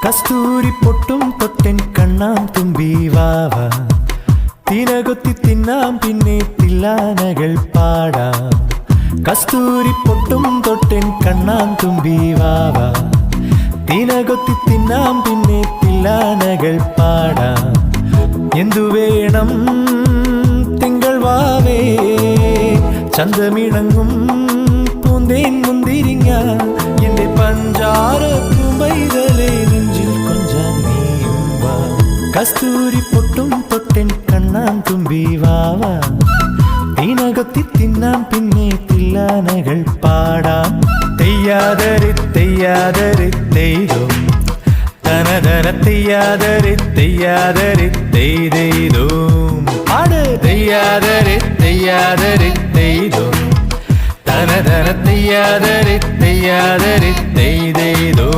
കസ്തൂരി പൊട്ടും തൊട്ടൻ കണ്ണാം തുമ്പി വാവാ തിനകൊത്തി തിന്നാം പിന്നെ തില്ലാനകൾ പാടാം കസ്തൂരി പൊട്ടും തൊട്ടൻ കണ്ണാം തുമ്പി വാവാ തിനകൊത്തി തിന്നാം പിന്നെ തില്ലാനകൾ പാടാം എന്തു വേണം തിങ്കൾ വാവേ ചന്തമിണങ്ങും പൂന്തേൻ മുന്തിരിങ്ങ എന്റെ പഞ്ചാര കുമ്പൈതലേ നെഞ്ചിൽ കൊഞ്ചാൻ നീയും വാ കസ്തൂരി പൊട്ടും തൊട്ടൻ കണ്ണാം തുമ്പി വാവാ തിനകൊത്തി തിന്നാം പിന്നെ തില്ലാനകൾ പാടാം തെയ്യാതരെ തെയ്യാതരെ തെയ്തോ തനതന തെയ്യാതരെ തെയ്യാതരെ തെയ്തോ പാട് തെയ്യാതരെ തെയ്യാതരെ തെയ്തോ തനതന തെയ്യാതരെ തെയ്യാതരെ തെയ്തോ